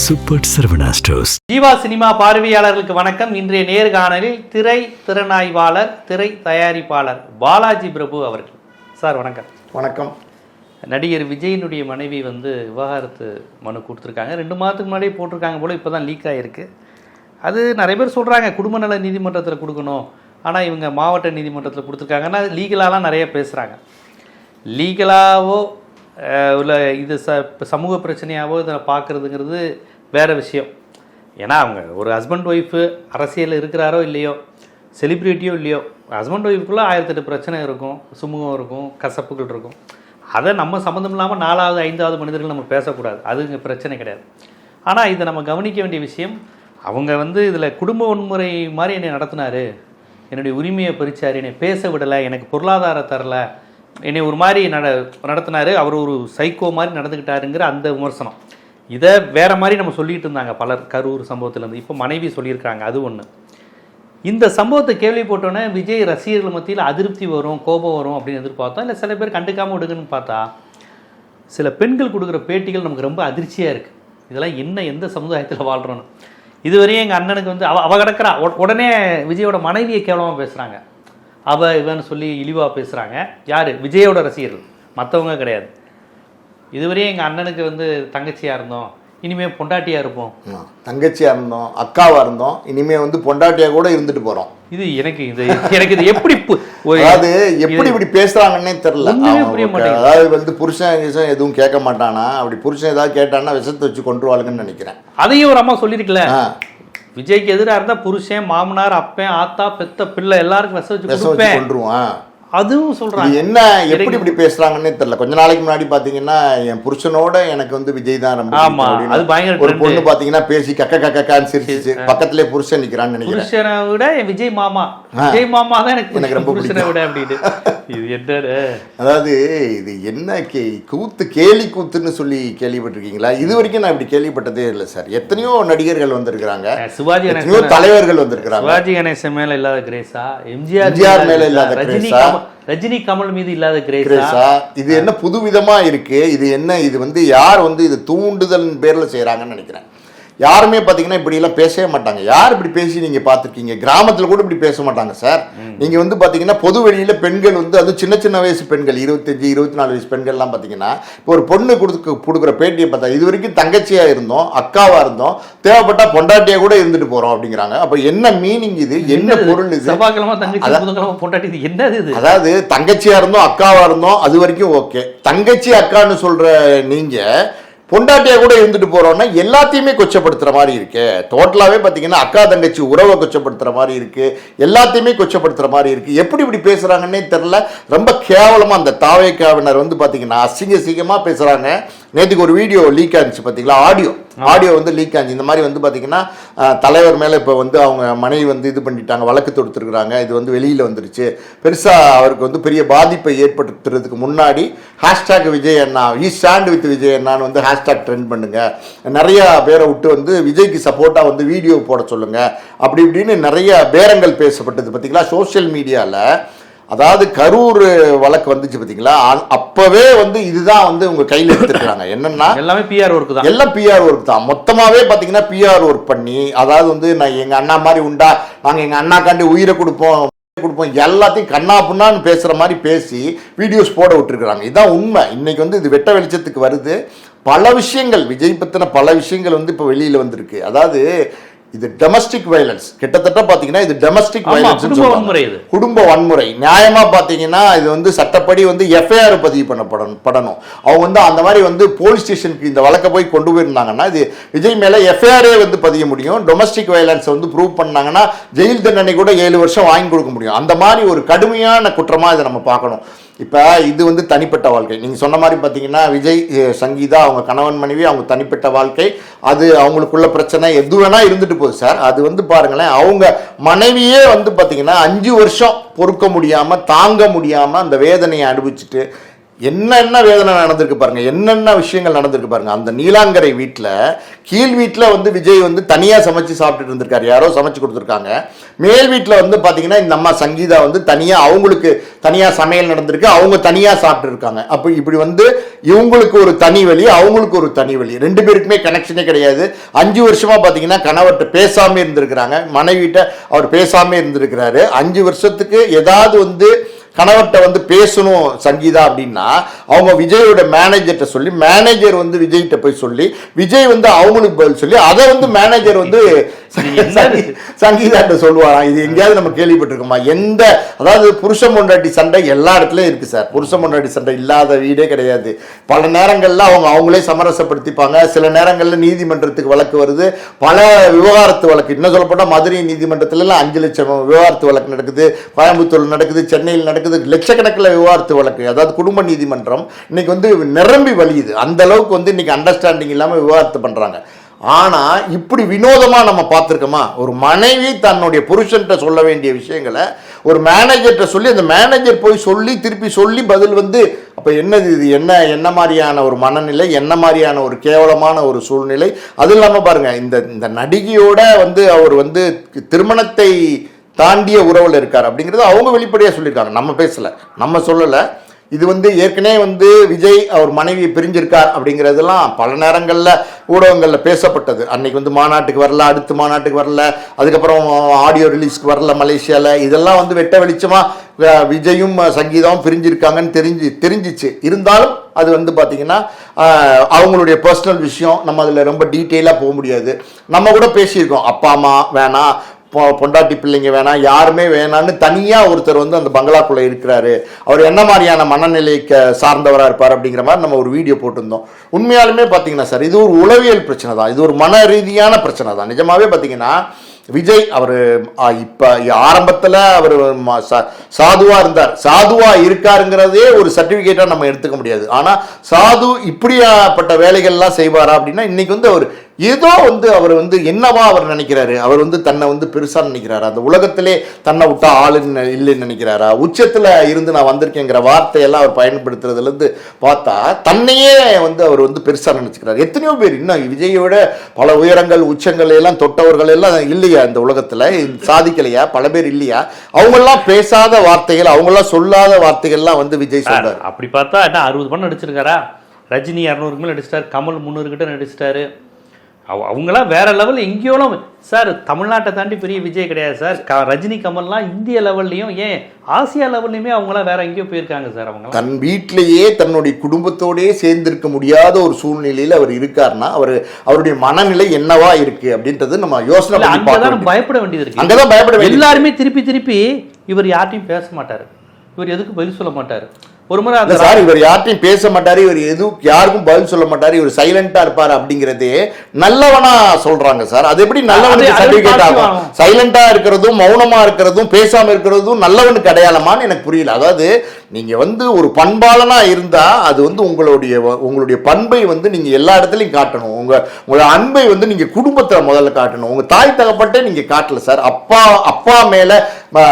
Super Saravana stores. Jeeva cinema பார்வையாளர்களுக்கு வணக்கம். இன்றைய நேர்காணலில் திரை திறனாய்வாளர், திரை தயாரிப்பாளர் பாலாஜி பிரபு அவர்கள். சார் வணக்கம். வணக்கம். நடிகர் விஜயினுடைய மனைவி விவாகரத்து மனு கொடுத்துருக்காங்க. 2 மாதத்துக்கு முன்னாடியே போட்டிருக்காங்க போல, இப்போ தான் லீக் ஆகிருக்கு. அது நிறைய பேர் சொல்கிறாங்க குடும்ப நல நீதிமன்றத்தில் கொடுக்கணும், ஆனால் இவங்க மாவட்ட நீதிமன்றத்தில் கொடுத்துருக்காங்கன்னா லீகலாலாம் நிறைய பேசுகிறாங்க. லீகலாவோ இல்லை இது சமூக பிரச்சனையாவோ இதை பார்க்குறதுங்கிறது வேறு விஷயம். ஏன்னா அவங்க ஒரு ஹஸ்பண்ட் ஒய்ஃபு அரசியலில் இருக்கிறாரோ இல்லையோ, செலிப்ரிட்டியோ இல்லையோ, ஹஸ்பண்ட் ஒய்ஃபுக்குள்ளே 1008 பிரச்சனை இருக்கும், சுமூகம் இருக்கும், கசப்புகள் இருக்கும். அதை நம்ம சம்மந்தம் இல்லாமல் 4வது 5வது மனிதர்கள் நம்ம பேசக்கூடாது, அது இங்கே பிரச்சனை கிடையாது. ஆனால் இதை நம்ம கவனிக்க வேண்டிய விஷயம், அவங்க இதில் குடும்ப வன்முறை மாதிரி என்னை நடத்தினார், என்னுடைய உரிமையை பறிச்சார், என்னை பேச விடலை, எனக்கு பொருளாதாரம் தரலை, என்னை ஒரு மாதிரி நடத்தினார், அவர் ஒரு சைக்கோ மாதிரி நடந்துக்கிட்டாருங்கிற அந்த விமர்சனம். இதை வேறு மாதிரி நம்ம சொல்லிகிட்டு இருந்தாங்க பலர், கரூர் சம்பவத்திலேருந்து. இப்போ மனைவி சொல்லியிருக்காங்க, அது ஒன்று. இந்த சம்பவத்தை கேள்விப்பட்டோன்னே விஜய் ரசிகர்கள் மத்தியில் அதிருப்தி வரும், கோபம் வரும் அப்படின்னு எதிர்பார்த்தோம். இல்லை சில பேர் கண்டுக்காமல் விடுங்கன்னு பார்த்தா சில பெண்கள் கொடுக்குற பேட்டிகள் நமக்கு ரொம்ப அதிர்ச்சியாக இருக்குது. இதெல்லாம் என்ன, எந்த சமுதாயத்தில் வாழ்கிறோன்னு. இதுவரையும் எங்கள் அண்ணனுக்கு அவ கிடக்கிறா, உடனே விஜயோட மனைவியை கேவலமாக பேசுகிறாங்க, இவன்னு சொல்லி இழிவாக பேசுகிறாங்க. யார்? விஜயோட ரசிகர்கள், மற்றவங்க கிடையாது. இதுவரையும் எங்கள் அண்ணனுக்கு தங்கச்சியாக இருந்தோம், இனிமேல் பொண்டாட்டியாக இருப்போம். தங்கச்சியாக இருந்தோம், அக்காவாக இருந்தோம், இனிமேல் பொண்டாட்டியாக கூட இருந்துட்டு போகிறோம். இது எனக்கு இது எப்படி, அதாவது எப்படி இப்படி பேசுகிறாங்கன்னே தெரில. அதாவது புருஷன் எதுவும் கேட்க மாட்டானா, அப்படி புருஷன் ஏதாவது கேட்டான்னா விஷத்தை வச்சு கொண்டுருவாளுங்கன்னு நினைக்கிறேன். அதையும் ஒரு அம்மா சொல்லியிருக்கல, விஜய்க்கு எதிராக இருந்தால் புருஷன், மாமனார், அப்பன், ஆத்தா, பெத்த பிள்ளை எல்லாருக்கும் விஷம் வச்சு கொண்டுருவான். அதுவும் சொல்றாங்க. என்ன எப்படி இப்படி பேசுறாங்கன்னே தெரியல. கொஞ்ச நாளைக்கு முன்னாடி பாத்தீங்கன்னா என் புருஷனோட எனக்கு விஜய் தான் ரொம்ப. ஆமா, அது பயங்கர. ஒரு பொண்ணு பாத்தீங்கன்னா பேசி கக்கான்னு சிரிச்சிச்சு, பக்கத்திலே புருஷன் நிக்கிறான்னு நினைக்கிறேன். புருஷனை விட விஜய் மாமா தான் எனக்கு ரொம்ப புருஷனை விட அப்படின்னு. இது என்ன, அதாவது இது என்ன கூத்து, கேலி கூத்துன்னு சொல்லி கேள்விப்பட்டிருக்கீங்களா? இது வரைக்கும் நான் இப்படி கேள்விப்பட்டதே இல்லை சார். எத்தனையோ நடிகர்கள் வந்திருக்கிறாங்க, சிவாஜி எத்தனையோ தலைவர்கள் வந்திருக்கிறாங்க. சிவாஜி கணேசன் மேல இல்லாத கிரேஸா, எம்ஜிஆர் மேல இல்லாத கிரேஸா, ரஜினி கமல் மீது இல்லாத கிரேஸா, இது என்ன புதுவிதமா இருக்கு? இது என்ன, இது யார் இது தூண்டுதல் பேர்ல செய்யறாங்கன்னு நினைக்கிறேன். யாருமே பார்த்தீங்கன்னா இப்படி எல்லாம் பேசவே மாட்டாங்க. யார் இப்படி பேசி நீங்க பார்த்துருக்கீங்க? கிராமத்தில் கூட இப்படி பேச மாட்டாங்க சார். நீங்க பார்த்தீங்கன்னா பொது வெளியில பெண்கள் அது சின்ன சின்ன வயசு பெண்கள், 25 24 வயசு பெண்கள்லாம் பார்த்தீங்கன்னா இப்போ ஒரு பொண்ணு கொடுக்குற பேட்டியை பார்த்தா, இது வரைக்கும் தங்கச்சியா இருந்தோம், அக்காவா இருந்தோம், தேவைப்பட்டா பொண்டாட்டியா கூட இருந்துட்டு போறோம் அப்படிங்கிறாங்க. அப்ப என்ன மீனிங் இது, என்ன பொருள் இது? அதாவது தங்கச்சியா இருந்தோம், அக்காவா இருந்தோம், அது வரைக்கும் ஓகே. தங்கச்சி அக்கான்னு சொல்ற நீங்க பொண்டாட்டியா கூட இருந்துட்டு போறோம்னா எல்லாத்தையுமே கொச்சப்படுத்துற மாதிரி இருக்கு. டோட்டலாவே பாத்தீங்கன்னா அக்கா தங்கச்சி உறவை கொச்சப்படுத்துற மாதிரி இருக்கு, எல்லாத்தையுமே கொச்சப்படுத்துற மாதிரி இருக்கு. எப்படி இப்படி பேசுறாங்கன்னே தெரியல. ரொம்ப கேவலமா அந்த தாவேக்காவினர் பாத்தீங்கன்னா அசிங்கமா பேசுறாங்க. நேற்றுக்கு ஒரு வீடியோ லீக் ஆச்சு பாத்தீங்களா, ஆடியோ லீக் ஆச்சு. இந்த மாதிரி பாத்தீங்கன்னா தலைவர் மேல இப்ப அவங்க மனைவி இது பண்ணிட்டாங்க, வழக்கு தொடுத்துருக்காங்க. இது வெளியில வந்துருச்சு. பெருசா அவருக்கு பெரிய பாதிப்பை ஏற்படுத்துறதுக்கு முன்னாடி ஹேஷ்டாக் விஜய் அண்ணா, ஈ ஸ்டாண்ட் வித் விஜய் அண்ணான்னு ஹேஷ்டாக் ட்ரெண்ட் பண்ணுங்க, நிறைய பேரை விட்டு விஜய்க்கு சப்போர்ட்டா வீடியோ போட சொல்லுங்க, அப்படி இப்படின்னு நிறைய பேரங்கள் பேசப்பட்டது பாத்தீங்களா சோசியல் மீடியால. அதாவது கரூர் வழக்கு வந்துச்சு பாத்தீங்களா, அப்பவே இதுதான் உங்க கையில எடுத்துருக்காங்க. என்னன்னா எல்லாமே பிஆர் ஒர்க் தான், எல்லாம் பிஆர் ஒர்க் தான். மொத்தமாவே பாத்தீங்கன்னா பிஆர் ஒர்க் பண்ணி, அதாவது நான் எங்க அண்ணா மாதிரி உண்டா, நாங்க எங்க அண்ணாக்காண்டி உயிரை கொடுப்போம் எல்லாத்தையும் கண்ணா புண்ணான்னு பேசுற மாதிரி பேசி வீடியோஸ் போட விட்டுருக்காங்க. இதுதான் உண்மை. இன்னைக்கு இது வெட்ட வெளிச்சத்துக்கு வருது. பல விஷயங்கள், விஜய் பத்தின பல விஷயங்கள் இப்ப வெளியில வந்திருக்கு. அதாவது இது டொமஸ்டிக் வயலன்ஸ், கிட்டத்தட்ட பாத்தீங்கன்னா இது டொமஸ்டிக் வயலன்ஸ், குடும்ப வன்முறை. நியாயமா பாத்தீங்கன்னா இது சட்டப்படி எஃப்ஐஆர் பதிவு பண்ணப்படணும். அவங்க அந்த மாதிரி போலீஸ் ஸ்டேஷனுக்கு இந்த வழக்கை போய் கொண்டு போயிருந்தாங்கன்னா இது விஜய் மேல எஃப்ஐஆரே பதிய முடியும். டொமஸ்டிக் வயலன்ஸ் ப்ரூவ் பண்ணாங்கன்னா ஜெயில் தண்டனை கூட 7 வருஷம் வாங்கி கொடுக்க முடியும். அந்த மாதிரி ஒரு கடுமையான குற்றமா இதை நம்ம பார்க்கணும். இப்போ இது தனிப்பட்ட வாழ்க்கை. நீங்கள் சொன்ன மாதிரி பார்த்தீங்கன்னா விஜய் சங்கீதா அவங்க கணவன் மனைவி, அவங்க தனிப்பட்ட வாழ்க்கை, அது அவங்களுக்குள்ள பிரச்சனை எது வேணா இருந்துட்டு போகுது சார். அது பாருங்களேன், அவங்க மனைவியே பார்த்தீங்கன்னா 5 வருஷம் பொறுக்க முடியாமல், தாங்க முடியாமல் அந்த வேதனையை அனுபவிச்சுட்டு என்னென்ன வேதனை நடந்திருக்கு பாருங்க, என்னென்ன விஷயங்கள் நடந்திருக்கு பாருங்க. அந்த நீலாங்கரை வீட்டில் கீழ் வீட்டில் வந்து விஜய் வந்து தனியாக சமைச்சு சாப்பிட்டுட்டு இருந்திருக்காரு, யாரோ சமைச்சு கொடுத்துருக்காங்க. மேல் வீட்டில் வந்து பார்த்தீங்கன்னா இந்த அம்மா சங்கீதா வந்து தனியாக அவங்களுக்கு தனியாக சமையல் நடந்திருக்கு, அவங்க தனியாக சாப்பிட்டு இருக்காங்க. அப்போ இப்படி வந்து இவங்களுக்கு ஒரு தனி வழி, அவங்களுக்கு ஒரு தனி வழி, ரெண்டு பேருக்குமே கனெக்ஷனே கிடையாது. 5 வருஷமா பார்த்தீங்கன்னா கணவர்கிட்ட பேசாமல் இருந்திருக்கிறாங்க, மனைவிட்ட அவர் பேசாமல் இருந்திருக்கிறாரு. 5 வருஷத்துக்கு ஏதாவது வந்து கணவர்கிட்ட வந்து பேசணும் சங்கீதா அப்படின்னா அவங்க விஜயோட மேனேஜர்கிட்ட சொல்லி, மேனேஜர் வந்து விஜய்கிட்ட போய் சொல்லி, விஜய் வந்து அவங்களுக்கு பதில் சொல்லி, அதை வந்து மேனேஜர் வந்து சங்கீதாட்ட சொல்லுவாராம். இது எங்கேயாவது நம்ம கேள்விப்பட்டிருக்கோமா? எந்த, அதாவது புருஷன் பொண்டாட்டி சண்டை எல்லா இடத்துலையும் இருக்கு சார். புருஷன் பொண்டாட்டி சண்டை இல்லாத வீடே கிடையாது. பல நேரங்களில் அவங்களே சமரசப்படுத்திப்பாங்க. சில நேரங்களில் நீதிமன்றத்துக்கு வழக்கு வருது, பல விவகாரத்து வழக்கு. இன்னும் சொல்லப்போனால் மதுரை நீதிமன்றத்திலலாம் 5 லட்சம் விவகாரத்து வழக்கு நடக்குது, கோயம்புத்தூர் நடக்குது, சென்னையில் நடக்குது, லட்சக்கணக்கில் விவகாரத்து வழக்கு. அதாவது குடும்ப நீதிமன்றம் இன்னைக்கு வந்து நிரம்பி வழியுது. அந்த அளவுக்கு வந்து இன்னைக்கு அண்டர்ஸ்டாண்டிங் இல்லாமல் விவகாரத்து பண்றாங்க. ஆனா இப்படி வினோதமா நம்ம பார்த்திருக்கோமா? ஒரு மனைவி தன்னுடைய புருஷன்கிட்ட சொல்ல வேண்டிய விஷயங்களை ஒரு மேனேஜர்கிட்ட சொல்லி, அந்த மேனேஜர் போய் சொல்லி திருப்பி சொல்லி பதில் வந்து, அப்ப என்னது இது? என்ன மாதிரியான ஒரு மனநிலை, என்ன மாதிரியான ஒரு கேவலமான ஒரு சூழ்நிலை. அது இல்லாம பாருங்க, இந்த நடிகையோட வந்து அவர் வந்து திருமணத்தை தாண்டிய உறவில் இருக்கார் அப்படிங்கிறது அவங்க வெளிப்படையாக சொல்லியிருக்காங்க. நம்ம பேசல, நம்ம சொல்லலை. இது வந்து ஏற்கனவே வந்து விஜய் அவர் மனைவியை பிரிஞ்சிருக்கார் அப்படிங்கிறதெல்லாம் பல நேரங்களில் ஊடகங்களில் பேசப்பட்டது. அன்னைக்கு வந்து மாநாட்டுக்கு வரல, அடுத்த மாநாட்டுக்கு வரல, அதுக்கப்புறம் ஆடியோ ரிலீஸ்க்கு வரல மலேசியாவில். இதெல்லாம் வந்து வெட்ட வெளிச்சமாக விஜயும் சங்கீதாவும் பிரிஞ்சிருக்காங்கன்னு தெரிஞ்சிச்சு. இருந்தாலும் அது வந்து பார்த்திங்கன்னா அவங்களுடைய பர்சனல் விஷயம், நம்ம அதில் ரொம்ப டீட்டெயிலாக போக முடியாது. நம்ம கூட பேசியிருக்கோம், அப்பா அம்மா வேணாம், பொண்டாட்டி பிள்ளைங்க வேணாம், யாருமே வேணான்னு தனியாக ஒருத்தர் வந்து அந்த பங்களாக்குள்ளே இருக்கிறாரு, அவர் என்ன மாதிரியான மனநிலைக்கு சார்ந்தவராக இருப்பார் அப்படிங்கிற மாதிரி நம்ம ஒரு வீடியோ போட்டிருந்தோம். உண்மையாலுமே பார்த்தீங்கன்னா சார், இது ஒரு உளவியல் பிரச்சனை தான், இது ஒரு மன ரீதியான பிரச்சனை தான். நிஜமாவே பார்த்தீங்கன்னா விஜய் அவர் இப்போ ஆரம்பத்தில் அவர் சாதுவாக இருந்தார், சாதுவாக இருக்காருங்கிறதே ஒரு சர்டிஃபிகேட்டாக நம்ம எடுத்துக்க முடியாது. ஆனால் சாது இப்படியாப்பட்ட வேலைகள்லாம் செய்வாரா அப்படின்னா இன்னைக்கு வந்து அவர் ஏதோ வந்து அவர் வந்து என்னவா அவர் நினைக்கிறாரு, அவர் வந்து தன்னை வந்து பெருசாக நினைக்கிறாரா, அந்த உலகத்திலே தன்னை விட்டா ஆளுன்னு இல்லைன்னு நினைக்கிறாரா, உச்சத்தில் இருந்து நான் வந்திருக்கேங்கிற வார்த்தையெல்லாம் அவர் பயன்படுத்துறதுலேருந்து பார்த்தா தன்னையே வந்து அவர் வந்து பெருசாக நினச்சிக்கிறார். எத்தனையோ பேர் இன்னும் விஜயோட பல உயரங்கள் உச்சங்கள் எல்லாம் தொட்டவர்கள் எல்லாம் இல்லையா இந்த உலகத்தில், சாதிக்கலையா பல பேர் இல்லையா? அவங்கெல்லாம் பேசாத வார்த்தைகள், அவங்கெல்லாம் சொல்லாத வார்த்தைகள்லாம் வந்து விஜய் சொல்றாரு. அப்படி பார்த்தா என்ன 60 படம் நடிச்சிருக்காரா? ரஜினி 200 மேலே நடிச்சிட்டாரு, கமல் 300 கிட்ட நடிச்சிட்டாரு. அவங்களாம் வேற லெவல் எங்கேயோலாம் சார். தமிழ்நாட்டை தாண்டி பெரிய விஜய் கிடையாது சார். ரஜினி கமல்லாம் இந்திய லெவல்லையும், ஏன் ஆசியா லெவல்லையுமே அவங்களாம் வேற எங்கேயோ போயிருக்காங்க சார். அவங்க தன் வீட்டிலேயே தன்னுடைய குடும்பத்தோடயே சேர்ந்திருக்க முடியாத ஒரு சூழ்நிலையில் அவர் இருக்காருன்னா அவருடைய மனநிலை என்னவா இருக்கு அப்படின்றது நம்ம யோசனை அங்கதான் பயப்பட வேண்டியது இருக்கு. அங்கதான் பயப்பட வேண்டியது. எல்லாருமே திருப்பி இவர் யார்ட்டையும் பேச மாட்டாரு, இவர் எதுக்கு பதில் சொல்ல மாட்டாரு. ஒரு முறை சார் இவர் யார்ட்டையும் பேச மாட்டாரு, இவர் யாருக்கும் பதில் சொல்ல மாட்டாரு, இவர் சைலண்டா இருப்பாரு அப்படிங்கறதே நல்லவனா சொல்றாங்க சார். அது எப்படி நல்லவனுக்கு சர்டிபிகேட் ஆகும்? சைலண்டா இருக்கிறதும் மௌனமா இருக்கிறதும் பேசாம இருக்கிறதும் நல்லவனுக்கு அடையாளமான்னு எனக்கு புரியல. அதாவது நீங்க வந்து ஒரு பண்பாளனா இருந்தா அது வந்து உங்களுடைய பண்பை வந்து நீங்க எல்லா இடத்துலையும் காட்டணும். உங்களோட அன்பை வந்து நீங்க குடும்பத்துல முதல்ல காட்டணும். உங்க தாய் தகப்பட்டே நீங்க காட்டல சார். அப்பா மேல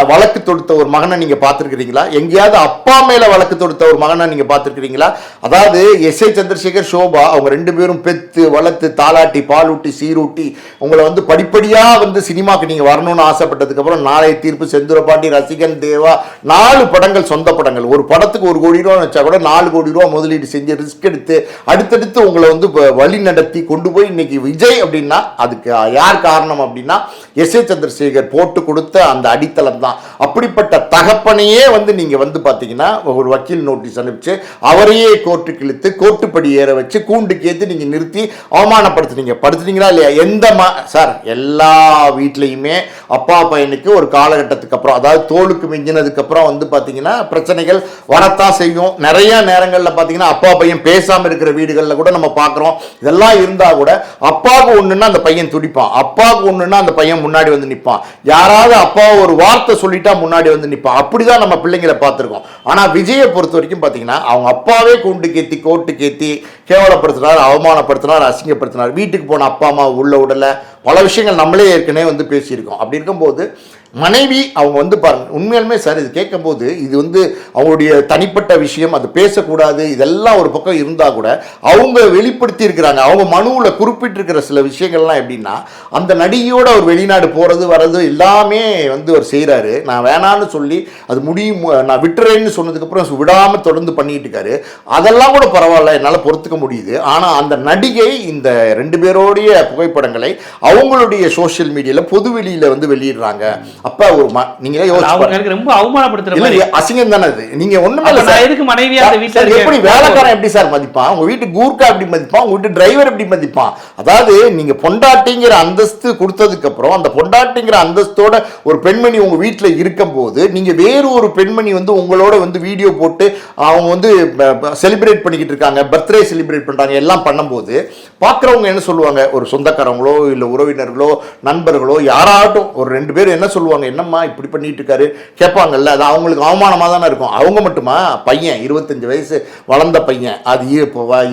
வழக்கு தொடுத்த ஒரு மகனை நீங்க பார்த்திருக்கிறீங்களா? எங்கேயாவது அப்பா மேல வழக்கு தொடுத்த ஒரு மகனை நீங்க பார்த்திருக்கிறீங்களா? அதாவது எஸ்.ஏ. சந்திரசேகர், ஷோபா அவங்க 2 பேரும் பெத்து வளர்த்து தாளாட்டி பாலூட்டி சீரூட்டி உங்களை வந்து படிப்படியா வந்து சினிமாக்கு நீங்க வரணும்னு ஆசைப்பட்டதுக்கு அப்புறம் நாளைய தீர்ப்பு, செந்தூரபாண்டி, ரசிகன், தேவா 4 படங்கள் சொந்த படங்கள். ஒரு படத்துக்கு 1 கோடி ரூபா வச்சா கூட 4 கோடி ரூபா முதலீடு செஞ்சு ரிஸ்க் எடுத்து அடுத்தடுத்து உங்களை வந்து வழி நடத்தி கொண்டு போய் இன்னைக்கு விஜய் அப்படின்னா அதுக்கு யார் காரணம் அப்படின்னா எஸ்.ஏ. சந்திரசேகர் போட்டு கொடுத்த அந்த அடித்தளம் தான். அப்படிப்பட்ட தகப்பனையே வந்து நீங்க வந்து பாத்தீங்கன்னா ஒரு வக்கீல் நோட்டீஸ் அனுப்பிச்சு அவரையே கோர்ட்டுக்கு இழுத்து கோர்ட்டுப்படி ஏற வச்சு கூண்டுக்கு ஏற்றி நீங்க நிறுத்தி படுத்துனீங்களா இல்லையா? சார் எல்லா வீட்லையுமே அப்பா பையனுக்கு ஒரு காலகட்டத்துக்கு அப்புறம், அதாவது தோலுக்கு மிஞ்சினதுக்கு அப்புறம் வந்து பாத்தீங்கன்னா பிரச்சனைகள் வரத்தான் செய்யும். நிறைய நேரங்களில் பாத்தீங்கன்னா அப்பா பையன் பேசாம இருக்கிற வீடுகளில் கூட நம்ம பார்க்குறோம். இதெல்லாம் இருந்தா கூட அப்பாவுக்கு ஒண்ணுன்னா அந்த பையன் துடிப்பான், அப்பாவுக்கு ஒண்ணுன்னா அந்த பையன் முன்னாடி வந்து நிற்பான். யாராவது அப்பா ஒரு வார்த்தை சொல்லிட்டா முன்னாடி வந்து நிற்பான். அப்படிதான் நம்ம பிள்ளைங்களை பார்த்துருக்கோம். ஆனா விஜயை பொறுத்த வரைக்கும் பாத்தீங்கன்னா அவங்க அப்பாவே கூண்டுக்கு ஏற்றி கோர்ட்டுக்கு ஏற்றி கேவலப்படுத்தினார், அவமானப்படுத்தினார், அசிங்கப்படுத்தினார். வீட்டுக்கு போன அப்பா அம்மா உள்ள விடல, பல விஷயங்கள் நம்மளே ஏற்கனவே வந்து பேசியிருக்கோம். அப்படி இருக்கும்போது மனைவி அவங்க வந்து பாருங்க, உண்மையாலுமே சார் இது கேட்கும்போது இது வந்து அவங்களுடைய தனிப்பட்ட விஷயம், அது பேசக்கூடாது, இதெல்லாம் ஒரு பக்கம் இருந்தால் கூட அவங்க வெளிப்படுத்தி இருக்கிறாங்க. அவங்க மனுவில் குறிப்பிட்டிருக்கிற சில விஷயங்கள்லாம் எப்படின்னா, அந்த நடிகையோடு அவர் வெளிநாடு போகிறது வர்றது எல்லாமே வந்து அவர் செய்கிறாரு. நான் வேணான்னு சொல்லி அது முடியும், நான் விட்டுறேன்னு சொன்னதுக்கப்புறம் விடாமல் தொடர்ந்து பண்ணிட்டு இருக்காரு. அதெல்லாம் கூட பரவாயில்ல, என்னால் பொறுத்துக்க முடியுது. ஆனால் அந்த நடிகை இந்த 2 பேரோடைய புகைப்படங்களை அவங்களுடைய சோஷியல் மீடியாவில் பொதுவெளியில் வந்து வெளியிடுறாங்க. அப்ப ஒரு நீங்களே யோசிச்சு ரொம்ப அவமானப்படுத்துற மாதிரி அசிங்கம் தானே அது. நீங்க ஒண்ணுமே இல்ல சார், எதுக்கு மனைவியா அந்த வீட்டுல எப்படி வேலைக்காரன் எப்படி சார் மதிப்பான், உங்க வீட்டு கூர்க்கா எப்படி மதிப்பான், உங்க வீட்டு டிரைவர் எப்படி மதிப்பான்? அதாவது நீங்க பொண்டாட்டிங்கிற அந்தஸ்து கொடுத்ததுக்கு அப்புறம் அந்த பொண்டாட்டிங்கிற அந்தஸ்தோட ஒரு பெண்மணி உங்க வீட்டுல இருக்கும் போது நீங்க வேறு ஒரு பெண்மணி வந்து உங்களோட வந்து வீடியோ போட்டு அவங்க வந்து செலிப்ரேட் பண்ணிக்கிட்டு இருக்காங்க, பர்த்டே செலிப்ரேட் பண்றாங்க, எல்லாம் பண்ணும்போது பாக்குறவங்க என்ன சொல்லுவாங்க? ஒரு சொந்தக்காரங்களோ இல்ல உறவினர்களோ நண்பர்களோ யாராட்டும் ஒரு 2 பேர் என்ன சொல்லுவாங்க? என்னம்மா இப்படி பண்ணிட்டு இருக்காரு கேட்பாங்கல்ல. அது அவங்களுக்கு அவமானமா தானே இருக்கும். அவங்க மட்டுமா, பையன் 25 வயசு வளர்ந்த பையன், அது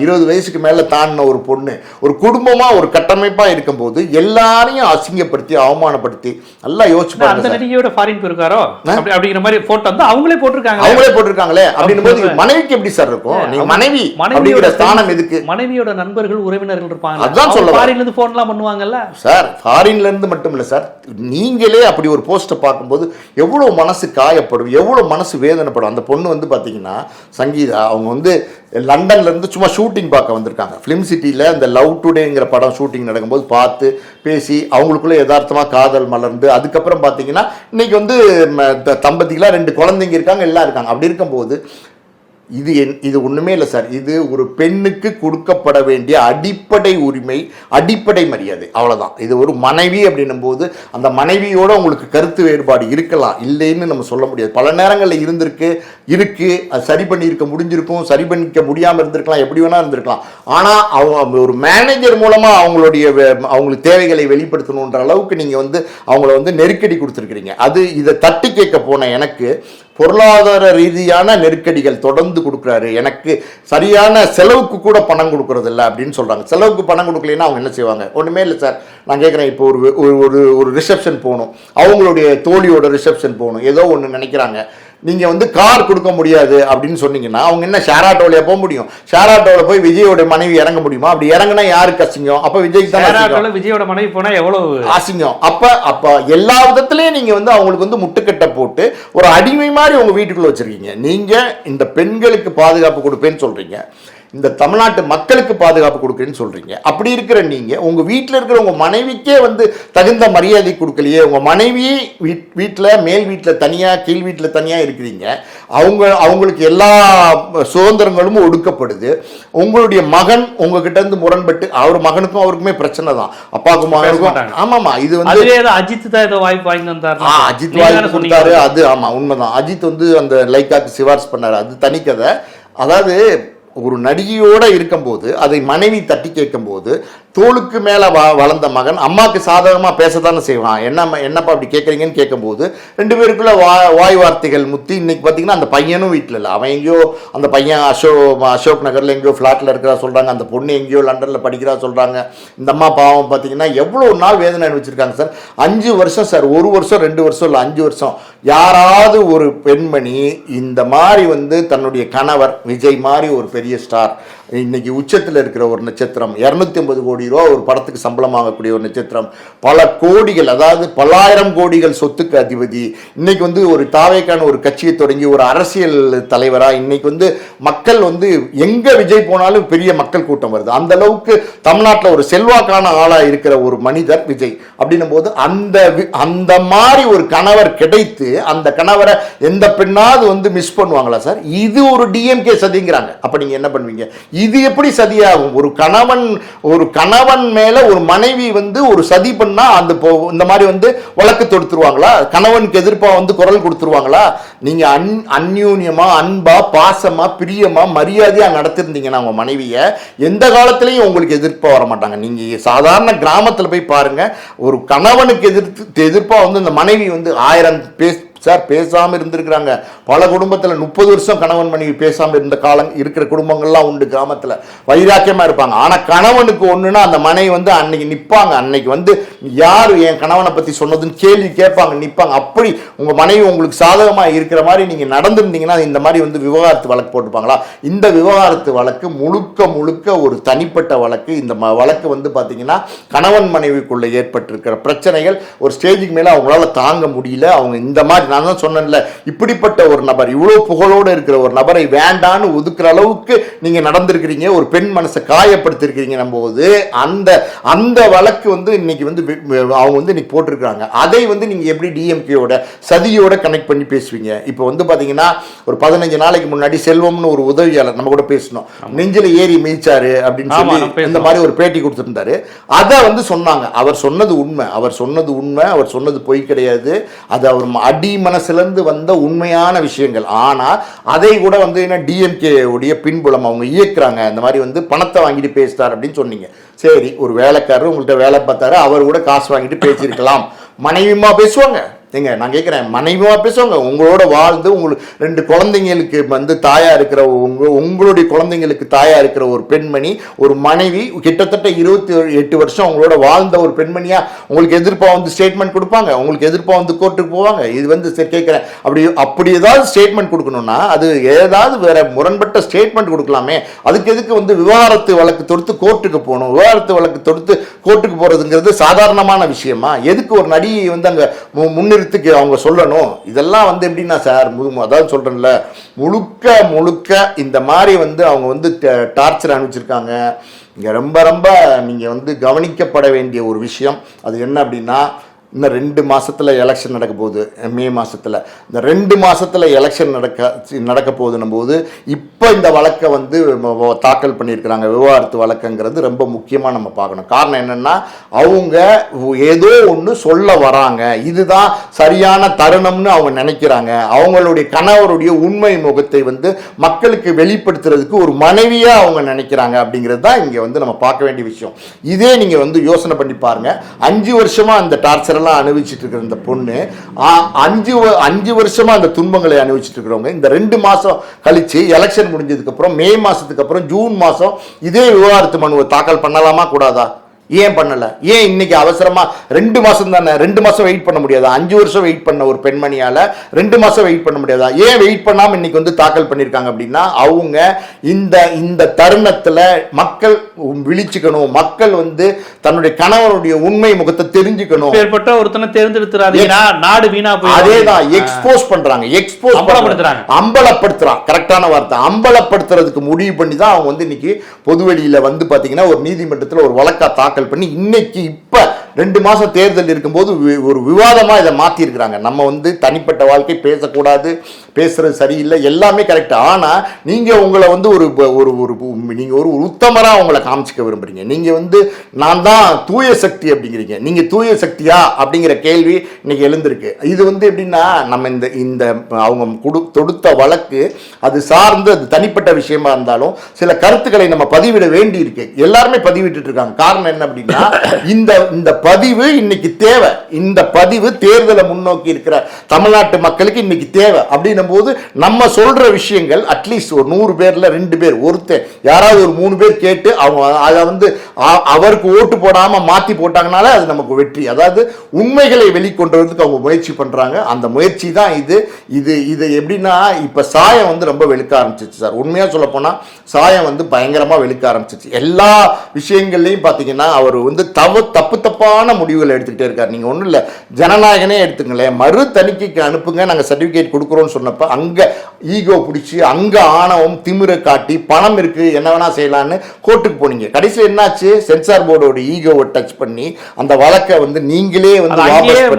20 வயசுக்கு மேல தாண்டின ஒரு பொண்ணு, ஒரு குடும்பமா ஒரு கட்டமைப்பா இருக்கும்போது எல்லாரையும் அசிங்கப்படுத்தி அவமானப்படுத்தி நல்லா யோசிச்சு பாருங்க. அந்த நடிகையோட ஃபாரின் போயிருக்காரோ அப்படிங்கிற மாதிரி போட்டோ வந்து அவங்களே போட்டிருக்காங்களே. அப்படின்னும் போது மனைவிக்கு எப்படி சார் இருக்கும்? நீங்க மனைவி அப்படிங்கிற ஸ்தானம் எதுக்கு? மனைவியோட நண்பர்கள் உறவினர்கள் இருப்பாங்க, அதான் சொல்ல ஃபாரின்ல இருந்து போன்லாம் பண்ணுவாங்கல்ல சார். ஃபாரின்ல இருந்து மட்டும் இல்ல சார், நீங்களே அப்படி ஒரு போஸ்ட்டை பார்க்கும்போது எவ்வளோ மனசு காயப்படும், எவ்வளோ மனசு வேதனைப்படும். அந்த பொண்ணு வந்து பார்த்தீங்கன்னா சங்கீதா, அவங்க வந்து லண்டன்லேருந்து சும்மா ஷூட்டிங் பார்க்க வந்திருக்காங்க. ஃபிலிம் சிட்டியில் இந்த லவ் டுடேங்கிற படம் ஷூட்டிங் நடக்கும்போது பார்த்து பேசி அவங்களுக்குள்ளே யதார்த்தமாக காதல் மலர்ந்து அதுக்கப்புறம் பார்த்தீங்கன்னா இன்றைக்கி வந்து தம்பதிகளாக 2 குழந்தைங்க இருக்காங்க, எல்லாம் இருக்காங்க. அப்படி இருக்கும்போது இது ஒன்றுமே இல்லை சார். இது ஒரு பெண்ணுக்கு கொடுக்கப்பட வேண்டிய அடிப்படை உரிமை, அடிப்படை மரியாதை, அவ்வளோதான். இது ஒரு மனைவி அப்படின்னும் போது அந்த மனைவியோட உங்களுக்கு கருத்து வேறுபாடு இருக்கலாம், இல்லைன்னு நம்ம சொல்ல முடியாது. பல நேரங்களில் இருக்கு அது சரி பண்ணியிருக்க முடிஞ்சிருக்கும், சரி பண்ணிக்க முடியாமல் இருந்திருக்கலாம், எப்படி வேணா இருந்திருக்கலாம். ஆனால் அவங்க ஒரு மேனேஜர் மூலமாக அவங்களுக்கு தேவைகளை வெளிப்படுத்தணுன்ற அளவுக்கு நீங்கள் வந்து அவங்கள வந்து நெருக்கடி கொடுத்துருக்கிறீங்க. அது இதை தட்டி கேட்க போன எனக்கு பொருளாதார ரீதியான நெருக்கடிகள் தொடர்ந்து கொடுக்குறாரு, எனக்கு சரியான செலவுக்கு கூட பணம் கொடுக்கறது இல்லை அப்படின்னு சொல்கிறாங்க. செலவுக்கு பணம் கொடுக்கலன்னா அவங்க என்ன செய்வாங்க? ஒன்றுமே இல்லை சார். நான் கேட்குறேன், இப்போ ஒரு ரிசப்ஷன் போகணும், அவங்களுடைய தோழியோட ரிசப்ஷன் போகணும், ஏதோ ஒன்று நினைக்கிறாங்க. நீங்கள் வந்து கார் கொடுக்க முடியாது அப்படின்னு சொன்னீங்கன்னா அவங்க என்ன ஷேர் ஆட்டோவிலே போக முடியும்? ஷேர் ஆட்டோவில் போய் விஜயோட மனைவி இறங்க முடியுமா? அப்படி இறங்கினா யாருக்கு அசிங்கம்? அப்போ விஜய்க்கு தான். விஜயோட மனைவி போனால் எவ்வளவு அசிங்கம். அப்போ எல்லா விதத்துலேயும் நீங்கள் வந்து அவங்களுக்கு வந்து முட்டுக்கட்டை போட்டு ஒரு அடிமை மாதிரி உங்கள் வீட்டுக்குள்ளே வச்சுருக்கீங்க. நீங்கள் இந்த பெண்களுக்கு பாதுகாப்பு கொடுப்பேன்னு சொல்கிறீங்க, இந்த தமிழ்நாட்டு மக்களுக்கு பாதுகாப்பு கொடுக்குறேன்னு சொல்றீங்க. அப்படி இருக்கிற நீங்க உங்க வீட்டில் இருக்கிற உங்க மனைவிக்கே வந்து தகுந்த மரியாதை கொடுக்கலையே. உங்க மனைவி வீட்டில் மேல் வீட்டில் தனியா கீழ் வீட்டில் தனியா இருக்கிறீங்க. அவங்களுக்கு எல்லா சுதந்திரங்களும் ஒடுக்கப்படுது. உங்களுடைய மகன் உங்ககிட்ட இருந்து முரண்பட்டு, அவர் மகனுக்கும் அவருக்குமே பிரச்சனை தான், அப்பாவுக்கும் மகனுக்கும். ஆமாமா, இது வந்து அஜித் தான் ஏதோ வாய்ப்பு வாங்கி வந்தாரு. அஜித் வாய்ப்பு கொடுத்தாரு, அது ஆமா உண்மைதான். அஜித் வந்து அந்த லைக்காக்கு சிபாரிசு பண்ணாரு, அது தனிக்கதை. அதாவது ஒரு நடிகையோட இருக்கும்போது அதை மனைவி தட்டி கேட்கும்போது தோளுக்கு மேலே வளர்ந்த மகன் அம்மாவுக்கு சாதகமாக பேசத்தானே செய்வான். என்னப்பா அப்படி கேட்குறீங்கன்னு கேட்கும்போது 2 பேருக்குள்ள வாய் வார்த்தைகள் முத்தி. இன்னைக்கு பார்த்தீங்கன்னா அந்த பையனும் வீட்டில் இல்லை, அவன் எங்கேயோ, அந்த பையன் அசோக் நகரில் எங்கேயோ ஃப்ளாட்டில் இருக்கிறா சொல்கிறாங்க, அந்த பொண்ணு எங்கேயோ லண்டனில் படிக்கிறா சொல்கிறாங்க. இந்த அம்மா பாவம் பார்த்தீங்கன்னா எவ்வளோ நாள் வேதனை அனுபவிச்சிருக்காங்க சார். 5 வருஷம் சார், 1 வருஷம் 2 வருஷம் இல்லை, 5 வருஷம். யாராவது ஒரு பெண்மணி இந்த மாதிரி வந்து தன்னுடைய கணவர் விஜய் மாதிரி ஒரு பெரிய ஸ்டார், இன்னைக்கு உச்சத்தில் இருக்கிற ஒரு நட்சத்திரம், 250 கோடி ரூபா ஒரு படத்துக்கு சம்பளம் ஆகக்கூடிய ஒரு நட்சத்திரம், பல கோடிகள், அதாவது பல்லாயிரம் கோடிகள் சொத்துக்கு அதிபதி, இன்னைக்கு வந்து ஒரு தாவேக்கான ஒரு கட்சியை தொடங்கி ஒரு அரசியல் தலைவராக இன்னைக்கு வந்து மக்கள் வந்து எங்க விஜய் போனாலும் பெரிய மக்கள் கூட்டம் வருது. அந்த அளவுக்கு தமிழ்நாட்டில் ஒரு செல்வாக்கான ஆளாக இருக்கிற ஒரு மனிதர் விஜய். அப்படின்னும் போது அந்த மாதிரி ஒரு கணவர் கிடைத்து அந்த கணவரை எந்த பெண்ணாவது வந்து மிஸ் பண்ணுவாங்களா சார்? இது ஒரு டிஎம்கே சதிங்கிறாங்க. அப்ப நீங்க என்ன பண்ணுவீங்க? இது எப்படி சதியாகும்? ஒரு கணவன் மேல ஒரு மனைவி வந்து ஒரு சதி பண்ணா இந்த மாதிரி வந்து வழக்கு தொடுத்துருவாங்களா? கணவனுக்கு எதிர்ப்பா வந்து குரல் கொடுத்துருவாங்களா? நீங்க அந்யூன்யமா, அன்பா, பாசமா, பிரியமா, மரியாதையா நடத்திருந்தீங்கன்னா உங்க மனைவிய எந்த காலத்திலையும் உங்களுக்கு எதிர்ப்பா வர மாட்டாங்க. நீங்க சாதாரண கிராமத்துல போய் பாருங்க, ஒரு கணவனுக்கு எதிர்ப்பா வந்து இந்த மனைவி வந்து 1000 சார் பேசாமல் இருந்திருக்கிறாங்க. பல குடும்பத்தில் 30 வருஷம் கணவன் மனைவி பேசாமல் இருந்த காலம் இருக்கிற குடும்பங்கள்லாம் உண்டு. கிராமத்தில் வைராக்கியமாக இருப்பாங்க. ஆனால் கணவனுக்கு ஒன்றுனா அந்த மனைவி வந்து அன்னைக்கு நிற்பாங்க. அன்னைக்கு வந்து யார் என் கணவனை பற்றி சொன்னதுன்னு கேள்வி கேட்பாங்க, நிற்பாங்க. அப்படி உங்கள் மனைவி உங்களுக்கு சாதகமாக இருக்கிற மாதிரி நீங்கள் நடந்திருந்தீங்கன்னா இந்த மாதிரி வந்து விவாகரத்து வழக்கு போட்டுப்பாங்களா? இந்த விவாகரத்து வழக்கு முழுக்க முழுக்க ஒரு தனிப்பட்ட வழக்கு. இந்த வழக்கு வந்து பார்த்தீங்கன்னா கணவன் மனைவிக்குள்ளே ஏற்பட்டிருக்கிற பிரச்சனைகள் ஒரு ஸ்டேஜுக்கு மேலே அவங்களால தாங்க முடியல. அவங்க இந்த மாதிரி நான் தான் சொன்னேன்ல, இப்படிப்பட்ட ஒரு நபர் இவ்வளோ புகழோடு இருக்கிற ஒரு நபரை வேண்டான்னு ஒதுக்குற அளவுக்கு நீங்கள் நடந்திருக்கிறீங்க. ஒரு பெண் மனசை காயப்படுத்திருக்கிறீங்க. போது அந்த அந்த வழக்கு வந்து இன்னைக்கு வந்து அவங்க வந்து இன்னைக்கு போட்டிருக்காங்க. அதை வந்து நீங்கள் எப்படி டிஎம்கேயோட சதியோட கனெக்ட் பண்ணி பேசுவீங்க? இப்போ வந்து பார்த்தீங்கன்னா ஒரு 15 நாளைக்கு முன்னாடி செல்வம்னு ஒரு உதவியாளர் நம்ம கூட பேசணும், நெஞ்சில் ஏறி மீச்சாரு அப்படின்னு சொல்லி இந்த மாதிரி ஒரு பேட்டி கொடுத்துருந்தாரு. அதை வந்து சொன்னாங்க. அவர் சொன்னது உண்மை, அவர் சொன்னது பொய் கிடையாது. அது அவர் அடி மனசுலேருந்து வந்த உண்மையான விஷயங்கள். ஆனால் அதை கூட வந்து என்ன டிஎம்கே உடைய பின்புலம் அவங்க இயக்குறாங்க. இந்த மாதிரி வந்து பணத்தை வாங்கிட்டு பேசிட்டார் அப்படின்னு சொன்னீங்க. சரி, ஒரு வேலைக்காரர் உங்கள்கிட்ட வேலை பார்த்தாரு, அவர் கூட காசு வாங்கிட்டு பேசியிருக்கலாம். மனைவியுமா பேசுவாங்க? ஏங்க நான் கேட்குறேன், மனைவியாக பேசுவாங்க. உங்களோட வாழ்ந்து உங்களுக்கு 2 குழந்தைங்களுக்கு வந்து தாயாக இருக்கிற உங்களுடைய குழந்தைங்களுக்கு தாயாக இருக்கிற ஒரு பெண்மணி, ஒரு மனைவி கிட்டத்தட்ட 28 வருஷம் உங்களோட வாழ்ந்த ஒரு பெண்மணியாக உங்களுக்கு எதிர்ப்பாக வந்து ஸ்டேட்மெண்ட் கொடுப்பாங்க, உங்களுக்கு எதிர்ப்பாக வந்து கோர்ட்டுக்கு போவாங்க. இது வந்து சரி கேட்குறேன், அப்படி ஏதாவது ஸ்டேட்மெண்ட் கொடுக்கணும்னா அது ஏதாவது வேற முரண்பட்ட ஸ்டேட்மெண்ட் கொடுக்கலாமே. அதுக்கு எதுக்கு வந்து விவாகரத்து வழக்கு தொடுத்து கோர்ட்டுக்கு போகணும்? விவாகரத்து வழக்கு தொடுத்து கோர்ட்டுக்கு போகிறதுங்கிறது சாதாரணமான விஷயமா? எதுக்கு ஒரு நடிகை வந்து அங்கே அவங்க சொல்லணும்? இதெல்லாம் வந்து எப்படின்னா சார், அதாவது சொல்றேன்ல, முழுக்க இந்த மாதிரி வந்து அவங்க வந்து டார்ச்சர் அனுப்பிச்சிருக்காங்க. இங்க ரொம்ப ரொம்ப நீங்க வந்து கவனிக்கப்பட வேண்டிய ஒரு விஷயம் அது என்ன அப்படின்னா, இன்னும் 2 மாசத்துல எலெக்ஷன் நடக்க போகுது. மே மாசத்துல இந்த 2 மாசத்துல எலெக்ஷன் நடக்க போகுதுன்னும் போது இப்போ இந்த வழக்கை வந்து தாக்கல் பண்ணியிருக்கிறாங்க. விவாகரத்து வழக்குங்கிறது ரொம்ப முக்கியமாக நம்ம பார்க்கணும். காரணம் என்னன்னா, அவங்க ஏதோ ஒன்று சொல்ல வராங்க, இதுதான் சரியான தருணம்னு அவங்க நினைக்கிறாங்க. அவங்களுடைய கணவருடைய உண்மை முகத்தை வந்து மக்களுக்கு வெளிப்படுத்துறதுக்கு ஒரு மனைவியா அவங்க நினைக்கிறாங்க. அப்படிங்கிறது தான் இங்க வந்து நம்ம பார்க்க வேண்டிய விஷயம். இதே நீங்க வந்து யோசனை பண்ணி பாருங்க. 5 வருஷமா அந்த டார்ச்சர் அனுபவிச்சுட்டு இருக்கிற இந்த பொண்ணு 5 வருஷமா அந்த துன்பங்களை அனுபவிச்சுட்டு இருக்கிறவங்க இந்த 2 மாசம் கழிச்சு எலெக்ஷன் முடிஞ்சதுக்கு அப்புறம் மே மாசத்துக்கு அப்புறம் ஜூன் மாசம் இதே விவாகரத்து மனுவை தாக்கல் பண்ணலாமா கூடாதா? ஏன் பண்ணல? ஏன் இன்னைக்கு அவசரமா 2 மாசம் தானே, 2 மாசம் வெயிட் பண்ண முடியாதா? 5 வருஷம் வெயிட் பண்ண ஒரு பெண்மணியால 2 மாசம் வெயிட் பண்ண முடியாதா? ஏன் வெயிட் பண்ணாம இன்னைக்கு வந்து தாக்கல் பண்ணிருக்காங்க அப்படின்னா, அவங்க இந்த தருணத்துல மக்கள் விழிச்சுக்கணும், மக்கள் வந்து தன்னுடைய கணவனுடைய உண்மை முகத்தை தெரிஞ்சுக்கணும். ஏற்பட்ட ஒருத்தனை தேர்ந்தெடுத்துறாதீங்கன்னா நாடு வீணா போய் அதேதான் எக்ஸ்போஸ் பண்றாங்க, அம்பலப்படுத்துறான். கரெக்டான வார்த்தை, அம்பலப்படுத்துறதுக்கு முடிவு பண்ணி தான் அவங்க வந்து இன்னைக்கு பொதுவெளியில வந்து பாத்தீங்கன்னா ஒரு நீதிமன்றத்தில் ஒரு வழக்கா தாக்கல் பண்ணி இன்னைக்கு இப்ப 2 மாசம் தேர்தல் இருக்கும்போது ஒரு விவாதமா இதை மாத்தி இருக்கிறாங்க. நம்ம வந்து தனிப்பட்ட வாழ்க்கை பேசக்கூடாது, பேசுறது சரியில்லை, எல்லாமே கரெக்ட். ஆனா நீங்க உங்களை வந்து நீங்க ஒரு உத்தமரா உங்களை காமிச்சிக்க விரும்புறீங்க. நீங்க வந்து நான் தான் தூய சக்தி அப்படிங்கிறீங்க. நீங்க தூய சக்தியா அப்படிங்கிற கேள்வி இன்னைக்கு எழுந்திருக்கு. இது வந்து எப்படின்னா, நம்ம இந்த அவங்க தொடுத்த வழக்கு அது சார்ந்து அது தனிப்பட்ட விஷயமா இருந்தாலும் சில கருத்துக்களை நம்ம பதிவிட வேண்டி இருக்கு. எல்லாருமே பதிவிட்டு இருக்காங்க. காரணம் என்ன அப்படின்னா, இந்த பதிவு இன்னைக்கு தேவை. இந்த பதிவு தேர்தலை முன்னோக்கி இருக்கிற தமிழ்நாட்டு மக்களுக்கு இன்னைக்கு தேவை. அப்படின்னும் போது நம்ம சொல்ற விஷயங்கள் அட்லீஸ்ட் ஒரு 100 பேர்ல 2 பேர், ஒருத்தர் யாராவது ஒரு 3 பேர் கேட்டு அவங்க அதை வந்து அவருக்கு ஓட்டு போடாம மாத்தி போட்டாங்கனால அது நமக்கு வெற்றி. அதாவது உண்மைகளை வெளிக்கொண்டு வரதுக்கு அவங்க முயற்சி பண்றாங்க. அந்த முயற்சி தான் இது எப்படின்னா, இப்ப சாயம் வந்து ரொம்ப வெளுக்க ஆரம்பிச்சிச்சு சார். உண்மையா சொல்ல போனா சாயம் வந்து பயங்கரமா வெளுக்க ஆரம்பிச்சிச்சு. எல்லா விஷயங்கள்லையும் பாத்தீங்கன்னா அவர் வந்து தப்பான முடிவுகளை எடுத்துக்கிட்டே இருக்காரு. நீங்க ஒண்ணும் இல்ல, ஜனநாயகனே எடுத்துங்களேன், மறு தணிக்கைக்கு அனுப்புங்க, நாங்க சர்டிபிகேட் கொடுக்குறோம்னு சொன்னப்ப அங்க ஈகோ பிடிச்சி, அங்க ஆணவம் திமிரை காட்டி, பணம் இருக்கு என்ன வேணா செய்யலான்னு கோர்ட்டுக்கு போனீங்க. கடைசியில் என்னாச்சு? சென்சார் போர்டோட ஈகோவை டச் பண்ணி அந்த வழக்கை வந்து நீங்களே வந்து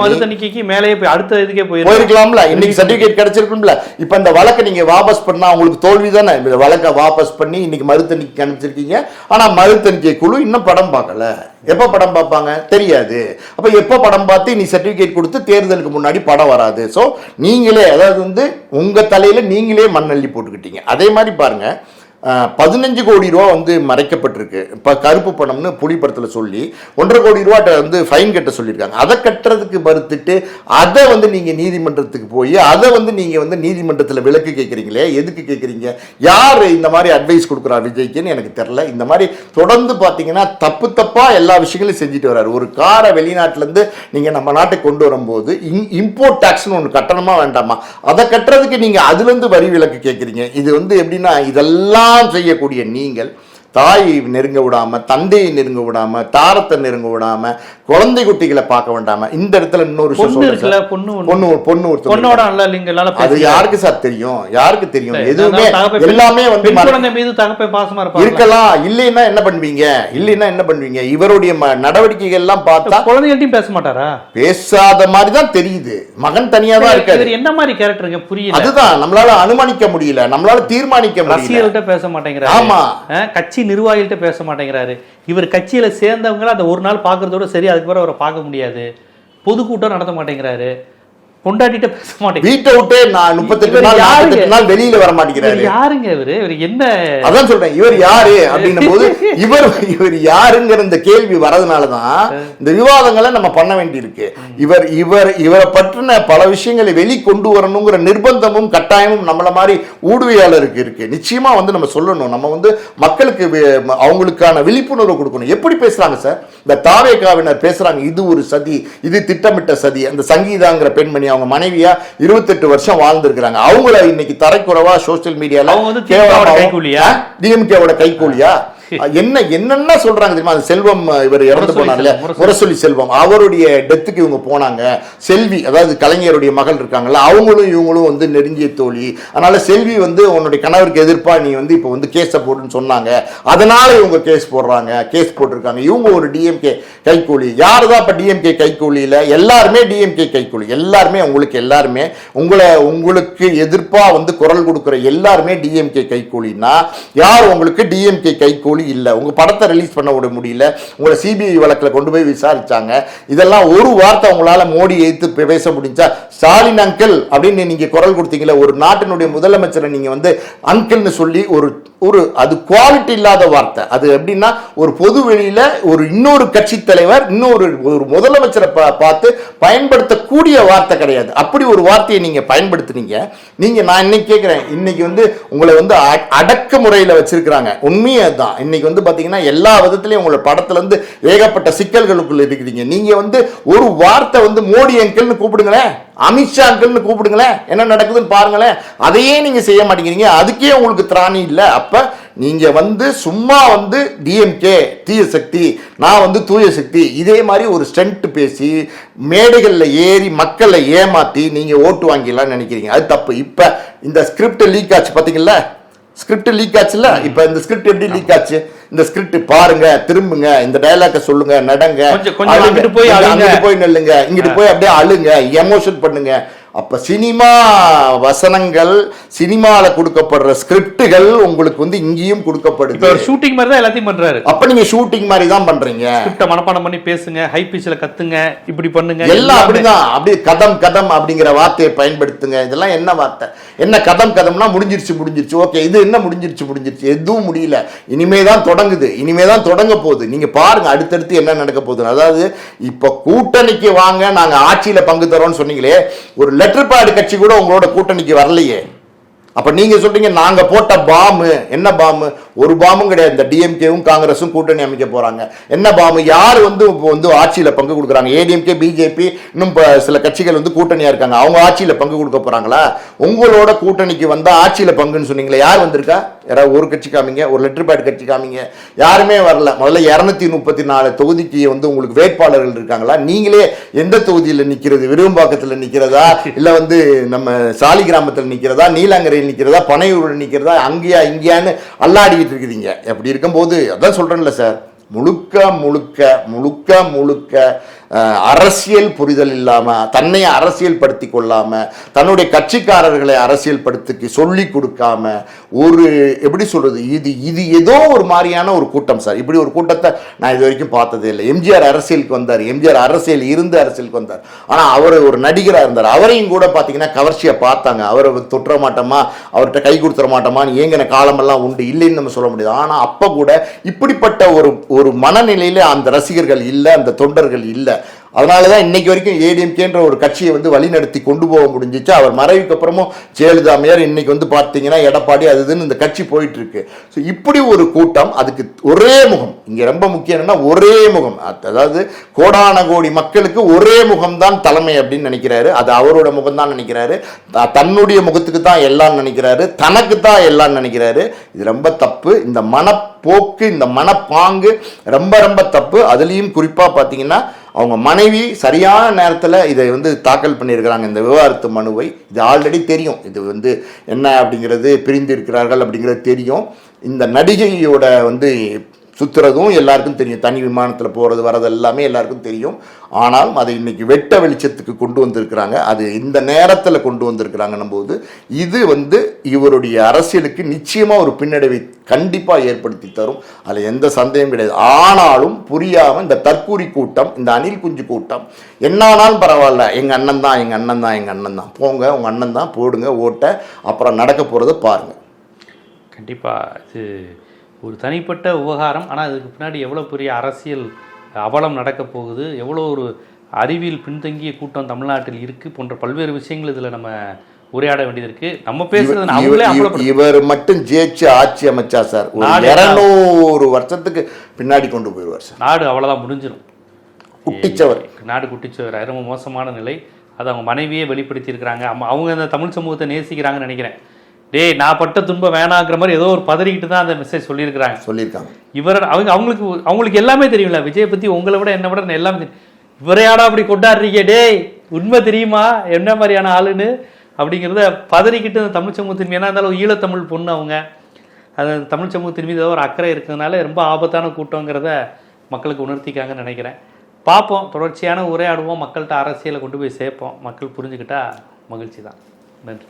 மறு தணிக்கைக்கு மேலே போய் அடுத்த இதுக்கே போயிருக்கலாம்ல. இன்னைக்கு சர்டிபிகேட் கிடைச்சிருக்கும்ல. இப்ப இந்த வழக்கை நீங்க வாபஸ் பண்ணா உங்களுக்கு தோல்வி தானே. இந்த வழக்கை வாபஸ் பண்ணி இன்னைக்கு மறு தணிக்கை அனுப்பிச்சிருக்கீங்க. ஆனா மறு தணிக்கை குழு இன்னும் படம் பார்க்கல. எப்ப படம் பார்ப்பாங்க தெரியாது. அப்ப எப்ப படம் பார்த்து நீ சர்டிபிகேட் கொடுத்து தேர்தலுக்கு முன்னாடி படம் வராது. சோ நீங்களே, அதாவது வந்து உங்க தலையில நீங்களே மண்ணள்ளி போட்டுக்கிட்டீங்க. அதே மாதிரி பாருங்க, 15 கோடி ரூபா வந்து மறைக்கப்பட்டிருக்கு. இப்போ கருப்பு பணம்னு புலி படத்தில் சொல்லி 1.5 கோடி ரூபாட்ட வந்து ஃபைன் கட்ட சொல்லியிருக்காங்க. அதை கட்டுறதுக்கு மறுத்துட்டு அதை வந்து நீங்கள் நீதிமன்றத்துக்கு போய் அதை வந்து நீங்கள் வந்து நீதிமன்றத்தில் விலக்கு கேட்குறீங்களே, எதுக்கு கேட்குறீங்க? யார் இந்த மாதிரி அட்வைஸ் கொடுக்குறா விஜய்க்குன்னு எனக்கு தெரில. இந்த மாதிரி தொடர்ந்து பார்த்தீங்கன்னா தப்பாக எல்லா விஷயங்களையும் செஞ்சுட்டு வர்றாரு. ஒரு காரை வெளிநாட்டிலேருந்து நீங்கள் நம்ம நாட்டுக்கு கொண்டு வரும்போது இம்போர்ட் டேக்ஸ்னு ஒன்று கட்டணமா வேண்டாமா? அதை கட்டுறதுக்கு நீங்கள் அதுலேருந்து வரி விலக்கு கேட்குறீங்க. இது வந்து எப்படின்னா, இதெல்லாம் செய்யக்கூடிய நீங்கள் தாயை நெருங்க விடாம, தந்தையை நெருங்க விடாம, தாரத்தை நெருங்க விடாம, குழந்தை குட்டிகளை பார்க்க வேண்டாம. இந்த இடத்துல இன்னொரு அது யாருக்கு சார் தெரியும்? யாருக்கு தெரியும்? எதுவுமே எல்லாமே வந்து இருக்கலாம். இல்லைன்னா என்ன பண்ணுவீங்க? இல்லைன்னா என்ன பண்ணுவீங்க? இவருடைய நடவடிக்கைகள் எல்லாம் பார்த்தா குழந்தைகள்ட்டையும் பேச மாட்டாரா? பேசாத மாதிரி தான் தெரியுது. மகன் தனியா தான் இருக்காரு. என்ன மாதிரி கேரக்டருங்க புரியல. அதுதான் நம்மளால அனுமானிக்க முடியல, நம்மளால தீர்மானிக்க முடியல. ரசிகர்கள்ட்ட பேச மாட்டேங்கிறாரு. ஆமா, கட்சி நிர்வாகிகள்ட்ட பேச மாட்டேங்கிறாரு. இவர் கட்சியில சேர்ந்தவங்க அந்த ஒரு நாள் பாக்குறதோட சரி, அதுக்கு பிறகு அவரை பார்க்க முடியாது. பொதுக்கூட்டம் நடத்த மாட்டேங்கிறாரு. கொண்டாடிட்டு பேச மாட்டேங்க. வீட்டை விட்டு நான் 38 நாள் வெளியில வர மாட்டேங்கிறாரு. யாருங்க இவரு? இவர் என்ன? அதான் சொல்றேன், இவர் யாரு அப்படின்னும் போது இவர் யாருங்கிற இந்த கேள்வி வரதுனாலதான் இந்த விவாதங்களை நம்ம பண்ண வேண்டியிருக்கு. இவரை பற்றின பல விஷயங்களை வெளிக்கொண்டு வரணுங்கிற நிர்பந்தமும் கட்டாயமும் நம்மள மாதிரி ஊடகவியலாளருக்கு இருக்கு. நிச்சயமா வந்து நம்ம சொல்லணும். நம்ம வந்து மக்களுக்கு அவங்களுக்கான விழிப்புணர்வு கொடுக்கணும். எப்படி பேசுறாங்க சார் இந்த தாவேகாவினர் பேசுறாங்க, இது ஒரு சதி, இது திட்டமிட்ட சதி. அந்த சங்கீதாங்கிற பெண்மணி அவங்க மனைவியா 28 வருஷம் வாழ்ந்திருக்கிறாங்க. அவங்கள இன்னைக்கு தரைக்குறவா சோசியல் மீடியால டிஎம்கேவோட கைகூலியா என்னென்ன சொல்றாங்க தெரியுமா? அது செல்வம் இவர் இறந்து போனார்ல, முரசொலி செல்வம், அவருடைய டெத்துக்கு இவங்க போனாங்க. செல்வி, அதாவது கலைஞருடைய மகள் இருக்காங்கல்ல, அவங்களும் இவங்களும் வந்து நெருங்கிய தோழி. அதனால செல்வி வந்து உன்னுடைய கணவருக்கு எதிர்ப்பா நீ வந்து இப்போ வந்து கேஸை போடுன்னு சொன்னாங்க. அதனால இவங்க கேஸ் போடுறாங்க, கேஸ் போட்டிருக்காங்க. இவங்க ஒரு டிஎம்கே கைக்கூலி. யாருதான் இப்ப டிஎம்கே கைக்கூலியில? எல்லாருமே டிஎம்கே கைக்கூலி. எல்லாருமே உங்களுக்கு எதிர்ப்பா வந்து குரல் கொடுக்கிற எல்லாருமே டிஎம்கே கைக்கூலின்னா யார் உங்களுக்கு டிஎம்கே கைக்கூலி இல்ல? உங்க படத்தை ரிலீஸ் பண்ண விட முடியல, உங்களை சிபிஐ வழக்கில் கொண்டு போய் விசாரிச்சாங்க. இதெல்லாம் ஒரு வார்த்தை உங்களால மோடி எதிர்த்து பேச முடிஞ்சா? ஸ்டாலின் அங்கிள் அப்படின்னு நீங்க குரல் கொடுத்தீங்களா? ஒரு நாட்டினுடைய முதலமைச்சரை நீங்க வந்து அங்கிள்னு சொல்லி ஒரு அது குவாலிட்டி இல்லாத வார்த்தை. அது எப்படின்னா, ஒரு பொது வெளியில ஒரு இன்னொரு கட்சி தலைவர் இன்னொரு முதலமைச்சரை பார்த்து பயன்படுத்தக்கூடிய வார்த்தை கிடையாது. அப்படி ஒரு வார்த்தையை நீங்க பயன்படுத்துனீங்க. நான் இன்னைக்கு கேட்கிறேன், இன்னைக்கு வந்து உங்களை வந்து அடக்க முறையில் வச்சிருக்கிறாங்க. உண்மையே தான். இன்னைக்கு வந்து பாத்தீங்கன்னா எல்லா விதத்திலையும் உங்களோட படத்துல இருந்து ஏகப்பட்ட சிக்கல்களுக்குள்ள இருக்கிறீங்க. நீங்க வந்து ஒரு வார்த்தை வந்து மோடி அங்கிள்னு கூப்பிடுங்களேன், அமித்ஷா அங்கிள்னு கூப்பிடுங்களேன், என்ன நடக்குதுன்னு பாருங்களேன். அதையே நீங்க செய்ய மாட்டேங்கிறீங்க. அதுக்கே உங்களுக்கு திராணி இல்லை. அப்ப நீங்க வந்து சும்மா வந்து டிஎம்கே தீய சக்தி, நான் வந்து தூய சக்தி, இதே மாதிரி ஒரு ஸ்டண்ட் பேசி மேடைகள்ல ஏறி மக்களை ஏமாத்தி நீங்க ஓட்டு வாங்கிடலாம்னு நினைக்கிறீங்க. அது தப்பு. இப்ப இந்த ஸ்கிரிப்ட் லீக் ஆச்சு பாத்தீங்களா? ஸ்கிரிப்ட் லீக் ஆச்சுல்ல. இப்ப இந்த ஸ்கிரிப்ட் எப்படி லீக் ஆச்சு? இந்த ஸ்கிரிப்ட் பாருங்க, திரும்புங்க, இந்த டயலாக சொல்லுங்க, நடங்க, அங்கிட்டு போய் நெல்லுங்க, இங்கிட்டு போய் அப்படியே அழுங்க, எமோஷன் பண்ணுங்க. அப்ப சினிமா வசனங்கள், சினிமால கொடுக்கப்படுற ஸ்கிரிப்டுகள் உங்களுக்கு வந்து இங்கேயும் கொடுக்கப்படுது. ஷூட்டிங் மாதிரி தான் எல்லாத்தையும் பண்றாரு. அப்ப நீங்க ஷூட்டிங் மாதிரி தான் பண்றீங்க. ஸ்கிரிப்ட மனப்பாடம் பண்ணி பேசுங்க, ஹை பிட்ச்ல கத்துங்க, இப்படி பண்ணுங்க, எல்லாம் அப்படிதான். அப்படியே கதம் அப்படிங்கிற வார்த்தையை பயன்படுத்துங்க. இதெல்லாம் என்ன வார்த்தை? என்ன கதம்னா முடிஞ்சிருச்சு. ஓகே, இது என்ன முடிஞ்சிருச்சு? எதுவும் முடியல. இனிமேதான் தொடங்குது, இனிமேதான் தொடங்க போகுது. நீங்க பாருங்க அடுத்தடுத்து என்ன நடக்க போகுது. அதாவது இப்ப கூட்டணிக்கு வாங்க, நாங்க ஆட்சியில பங்கு தரோம்னு சொன்னீங்களே, ஒரு லெட்டர் பேட் கட்சி கூட உங்களோட கூட்டணிக்கு வரலையே. அப்ப நீங்க சொல்றீங்க நாங்க போட்ட பாம்பு. என்ன பாம்பு? ஒரு பாம்பும் கிடையாது. இந்த டிஎம்கேவும் காங்கிரஸும் கூட்டணி அமைக்க போறாங்க. என்ன பாம்பு? யார் வந்து ஆட்சியில பங்கு கொடுக்குறாங்க? ஏடிஎம்கே, பிஜேபி, இன்னும் சில கட்சிகள் வந்து கூட்டணியா இருக்காங்க. அவங்க ஆட்சியில பங்கு கொடுக்க போறாங்களா? உங்களோட கூட்டணிக்கு வந்தா ஆட்சியில பங்குன்னு சொன்னீங்களே, யார் வந்திருக்கா? யாராவது ஒரு கட்சி காமிங்க, ஒரு லெட்டர் பேட் கட்சி காமிங்க. யாருமே வரல. முதல்ல 234 தொகுதிக்கு வந்து உங்களுக்கு வேட்பாளர்கள் இருக்காங்களா? நீங்களே எந்த தொகுதியில் நிக்கிறது? விரும்பாக்கத்தில் நிக்கிறதா, இல்ல வந்து நம்ம சாலி கிராமத்தில் நிக்கிறதா, நீலாங்கரையில் நிக்கிறதா, பனையூரில் நிக்கிறதா, அங்கேயா இங்கேயான்னு அல்லாடிக்கிட்டு இருக்கிறீங்க. எப்படி இருக்கும்போது அதான் சொல்றேன்ல சார், முழுக்க அரசியல் புரிதல் இல்லாமல், தன்னை அரசியல் படுத்தி கொள்ளாமல், தன்னுடைய கட்சிக்காரர்களை அரசியல் படுத்தி சொல்லி கொடுக்காம, ஒரு எப்படி சொல்றது, இது ஏதோ ஒரு மாதிரியான ஒரு கூட்டம் சார். இப்படி ஒரு கூட்டத்தை நான் இது வரைக்கும் பார்த்ததே இல்லை. எம்ஜிஆர் அரசியலுக்கு வந்தார், எம்ஜிஆர் அரசியல் இருந்து அரசியலுக்கு வந்தார். ஆனால் அவர் ஒரு நடிகராக இருந்தார். அவரையும் கூட பார்த்தீங்கன்னா கவர்ச்சியை பார்த்தாங்க. அவரை தொற்ற மாட்டோமா, அவர்கிட்ட கை கொடுத்துட மாட்டோமான்னு ஏங்கின காலமெல்லாம் உண்டு, இல்லைன்னு நம்ம சொல்ல முடியாது. ஆனால் அப்போ கூட இப்படிப்பட்ட ஒரு மனநிலையில் அந்த ரசிகர்கள் இல்லை, அந்த தொண்டர்கள் இல்லை. அதனால தான் இன்னைக்கு வரைக்கும் ஏடிஎம்கேன்ற ஒரு கட்சியை வந்து வழிநடத்தி கொண்டு போக முடிஞ்சிச்சு. அவர் மறைவுக்கு அப்புறமும் ஜெயலலிதா அம்மையார் இன்னைக்கு வந்து பார்த்தீங்கன்னா எடப்பாடி அதுன்னு இந்த கட்சி போயிட்டு இருக்கு. ஸோ இப்படி ஒரு கூட்டம், அதுக்கு ஒரே முகம். இங்கே ரொம்ப முக்கியம் என்னன்னா ஒரே முகம். அதாவது கோடான கோடி மக்களுக்கு ஒரே முகம்தான் தலைமை அப்படின்னு நினைக்கிறாரு. அது அவரோட முகம் தான் நினைக்கிறாரு. தன்னுடைய முகத்துக்கு தான் எல்லாம் நினைக்கிறாரு, தனக்கு தான் எல்லாம் நினைக்கிறாரு. இது ரொம்ப தப்பு. இந்த மனப்போக்கு, இந்த மனப்பாங்கு ரொம்ப ரொம்ப தப்பு. அதுலேயும் குறிப்பாக பார்த்தீங்கன்னா அவங்க மனைவி சரியான நேரத்தில் இதை வந்து தாக்கல் பண்ணியிருக்கிறாங்க, இந்த விவாகரத்து மனுவை. இது ஆல்ரெடி தெரியும், இது வந்து என்ன அப்படிங்கிறது, பிரிந்து இருக்கிறார்கள் அப்படிங்கிறது தெரியும். இந்த நடிகையோட வந்து சுற்றுறதும் எல்லாருக்கும் தெரியும், தனி விமானத்தில் போகிறது வர்றது எல்லாமே எல்லாருக்கும் தெரியும். ஆனால் அதை இன்னைக்கு வெட்ட வெளிச்சத்துக்கு கொண்டு வந்திருக்கிறாங்க. அது இந்த நேரத்தில் கொண்டு வந்திருக்கிறாங்கன்னும் போது இது வந்து இவருடைய அரசியலுக்கு நிச்சயமாக ஒரு பின்னடைவை கண்டிப்பாக ஏற்படுத்தி தரும். அதில் எந்த சந்தேகம் கிடையாது. ஆனாலும் புரியாமல் இந்த தற்கூரி கூட்டம், இந்த அணில் குஞ்சு கூட்டம் என்னானாலும் பரவாயில்ல, எங்கள் அண்ணன் தான், எங்கள் அண்ணன் தான், எங்கள் அண்ணன் தான், போங்க உங்கள் அண்ணன் தான், போடுங்க ஓட்ட, அப்புறம் நடக்க போகிறத பாருங்கள். கண்டிப்பாக இது ஒரு தனிப்பட்ட விவகாரம். ஆனால் அதுக்கு பின்னாடி எவ்வளோ பெரிய அரசியல் அவலம் நடக்க போகுது, எவ்வளோ ஒரு அறிவியல் பின்தங்கிய கூட்டம் தமிழ்நாட்டில் இருக்குது போன்ற பல்வேறு விஷயங்கள் இதில் நம்ம உரையாட வேண்டியது இருக்கு. நம்ம பேசுறது இவர் மட்டும் ஜெயிச்சு ஆட்சி அமைச்சா சார் 200 வருஷத்துக்கு பின்னாடி கொண்டு போயிடுவார் சார். நாடு அவ்வளோதான் முடிஞ்சிடும். குட்டிச்சவர், நாடு குட்டிச்சவர். ரொம்ப மோசமான நிலை. அது அவங்க மனைவியே வெளிப்படுத்தி இருக்கிறாங்க. அவங்க அந்த தமிழ் சமூகத்தை நேசிக்கிறாங்கன்னு நினைக்கிறேன். டேய் நான் பட்ட துன்பம் வேணாங்கிற மாதிரி ஏதோ ஒரு பதறிக்கிட்டு தான் அந்த மெசேஜ் சொல்லியிருக்காங்க. அவங்களுக்கு எல்லாமே தெரியும்ல, விஜயை பற்றி உங்களை விட என்னை விட எல்லாமே தெரியும். இவரையாடா அப்படி கொண்டாடுறீங்க, டேய் உண்மை தெரியுமா என்ன மாதிரியான ஆளுன்னு அப்படிங்கிறத பதறிக்கிட்டு அந்த தமிழ் சமூகத்தின் மீது, ஏன்னா இருந்தாலும் ஈழத்தமிழ் பொண்ணு அவங்க, அது தமிழ் சமூகத்தின் மீது ஏதோ ஒரு அக்கறை இருக்கிறதுனால ரொம்ப ஆபத்தான கூட்டங்கிறத மக்களுக்கு உணர்த்திக்காங்கன்னு நினைக்கிறேன். பார்ப்போம், தொடர்ச்சியான உரையாடுவோம், மக்கள்கிட்ட அரசியலை கொண்டு போய் சேர்ப்போம். மக்கள் புரிஞ்சுக்கிட்டா மகிழ்ச்சி தான். நன்றி.